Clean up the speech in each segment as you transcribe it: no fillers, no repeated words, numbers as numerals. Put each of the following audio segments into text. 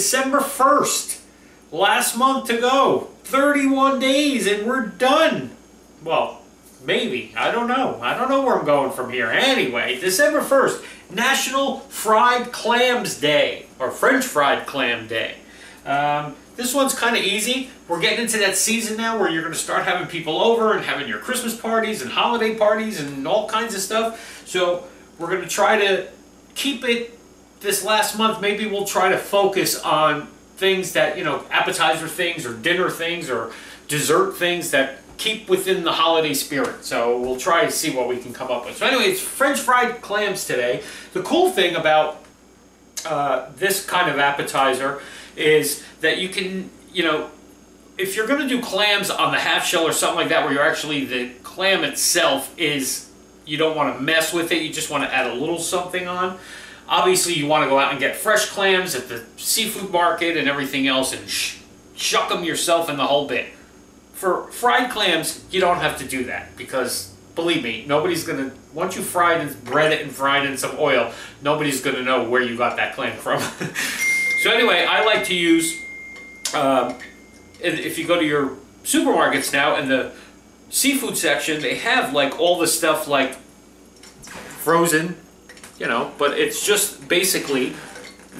December 1st. Last month to go. 31 days and we're done. Well, maybe. I don't know. I don't know where I'm going from here. Anyway, December 1st, National Fried Clams Day, or French Fried Clam Day. This one's kind of easy. We're getting into that season now where you're going to start having people over and having your Christmas parties and holiday parties and all kinds of stuff. So we're going to try to keep it this last month. Maybe we'll try to focus on things that, you know, appetizer things or dinner things or dessert things that keep within the holiday spirit. So we'll try to see what we can come up with. So anyway, it's French fried clams today. The cool thing about this kind of appetizer is that you can, you know, if you're going to do clams on the half shell or something like that, where you're actually, the clam itself is, you don't want to mess with it, you just want to add a little something on. Obviously you want to go out and get fresh clams at the seafood market and everything else and shuck them yourself in the whole bit. For fried clams, you don't have to do that, because believe me, nobody's going to, once you fried and bread it and fried in some oil, nobody's going to know where you got that clam from. So anyway, I like to use, if you go to your supermarkets now, in the seafood section, they have like all the stuff like frozen, you know, but it's just basically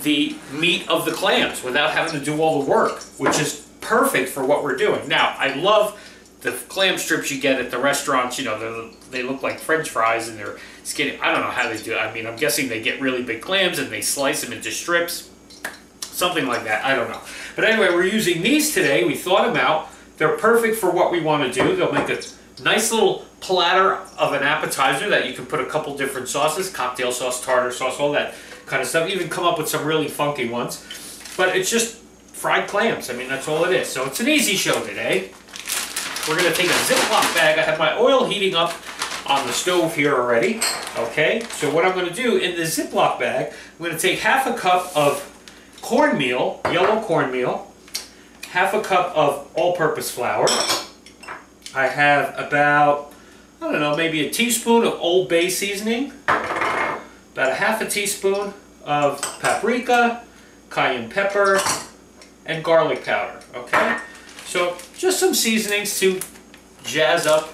the meat of the clams without having to do all the work, which is perfect for what we're doing. Now, I love the clam strips you get at the restaurants. You know, they look like French fries and they're skinny. I don't know how they do it. I mean, I'm guessing they get really big clams and they slice them into strips. Something like that. I don't know. But anyway, we're using these today. We thought them out. They're perfect for what we want to do. They'll make a nice little platter of an appetizer that you can put a couple different sauces, cocktail sauce, tartar sauce, all that kind of stuff. Even come up with some really funky ones. But it's just fried clams. I mean, that's all it is. So it's an easy show today. We're going to take a Ziploc bag. I have my oil heating up on the stove here already. Okay, so what I'm going to do in the Ziploc bag, I'm going to take half a cup of cornmeal, yellow cornmeal, half a cup of all-purpose flour. I have about, I don't know, maybe a teaspoon of Old Bay seasoning, about a half a teaspoon of paprika, cayenne pepper, and garlic powder, okay? So just some seasonings to jazz up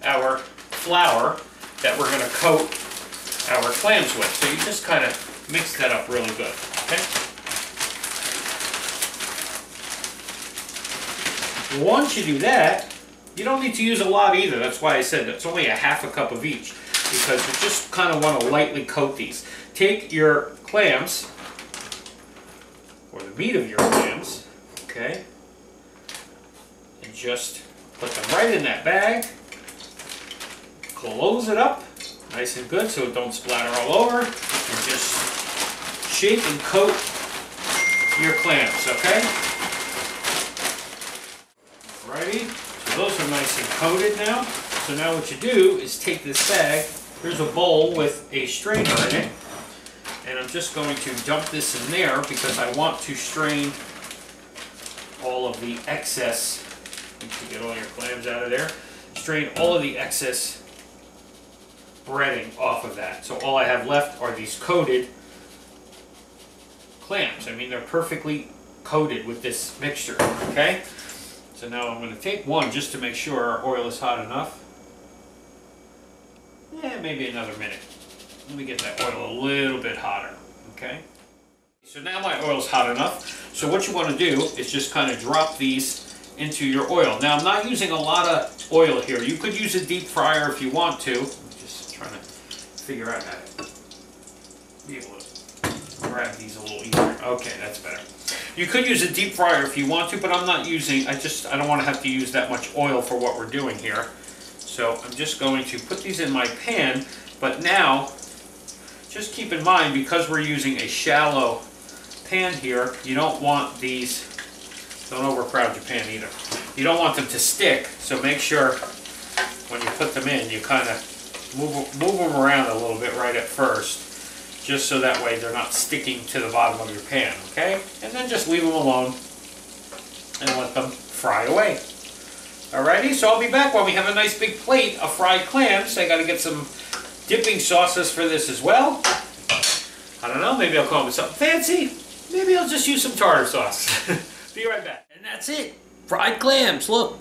our flour that we're going to coat our clams with. So you just kind of mix that up really good, okay? Once you do that, you don't need to use a lot either. That's why I said it's only a half a cup of each, because you just kind of want to lightly coat these. Take your clams, or the meat of your clams, okay, and just put them right in that bag. Close it up nice and good so it don't splatter all over, and just shake and coat your clams, okay? Alrighty, so those are nice and coated now. So now what you do is take this bag, here's a bowl with a strainer in it, and I'm just going to dump this in there because I want to strain all of the excess. You can get all your clams out of there. Strain all of the excess breading off of that. So all I have left are these coated clams. I mean, they're perfectly coated with this mixture, okay? So now I'm going to take one just to make sure our oil is hot enough. Yeah, maybe another minute. Let me get that oil a little bit hotter, okay? So now my oil's hot enough. So what you want to do is just kind of drop these into your oil. Now I'm not using a lot of oil here. You could use a deep fryer if you want to. I'm just trying to figure out how to be able to grab these a little easier. Okay, that's better. You could use a deep fryer if you want to, but I'm not using, I don't want to have to use that much oil for what we're doing here. So I'm just going to put these in my pan, but now, just keep in mind, because we're using a shallow pan here, you don't want these, don't overcrowd your pan either. You don't want them to stick, so make sure when you put them in, you kind of move them around a little bit right at first, just so that way they're not sticking to the bottom of your pan, okay? And then just leave them alone and let them fry away. Alrighty, so I'll be back when we have a nice big plate of fried clams. I gotta get some dipping sauces for this as well. I don't know, maybe I'll come up with something fancy. maybe I'll just use some tartar sauce. Be right back. And that's it. Fried clams, look.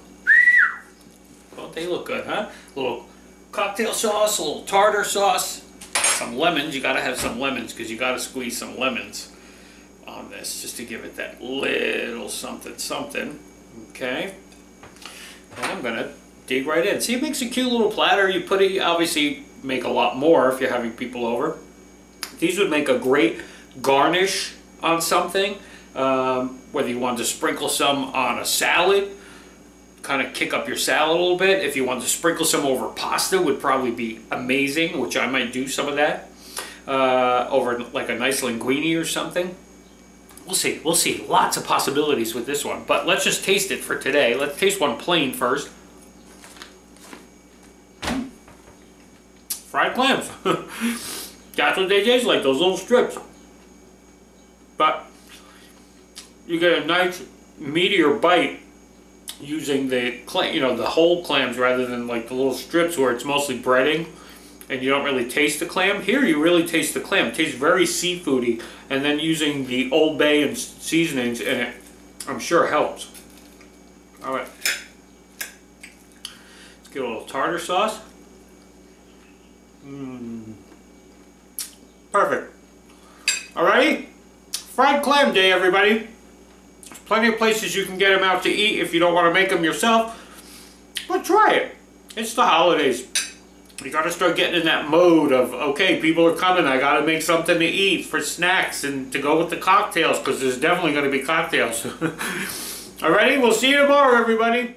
Don't they look good, huh? A little cocktail sauce, a little tartar sauce, some lemons. You gotta have some lemons because you gotta squeeze some lemons on this just to give it that little something something. Okay. And I'm gonna dig right in. See, it makes a cute little platter. You put it, obviously make a lot more if you're having people over. These would make a great garnish on something. Whether you want to sprinkle some on a salad, kind of kick up your salad a little bit. If you want to sprinkle some over pasta, would probably be amazing, which I might do some of that. Over like a nice linguine or something. We'll see, we'll see. Lots of possibilities with this one, but let's just taste it for today. Let's taste one plain first. Fried clams. That's what they taste like, those little strips. But you get a nice meatier bite using the the whole clams rather than like the little strips where it's mostly breading and you don't really taste the clam. Here you really taste the clam. It tastes very seafoody, and then using the Old Bay and seasonings in it, I'm sure helps. All right, let's get a little tartar sauce. Perfect. Alrighty, fried clam day, everybody. There's plenty of places you can get them out to eat if you don't want to make them yourself. But try it. It's the holidays. You gotta start getting in that mode of, okay, people are coming, I gotta make something to eat for snacks and to go with the cocktails, because there's definitely gonna be cocktails. Alrighty, we'll see you tomorrow, everybody.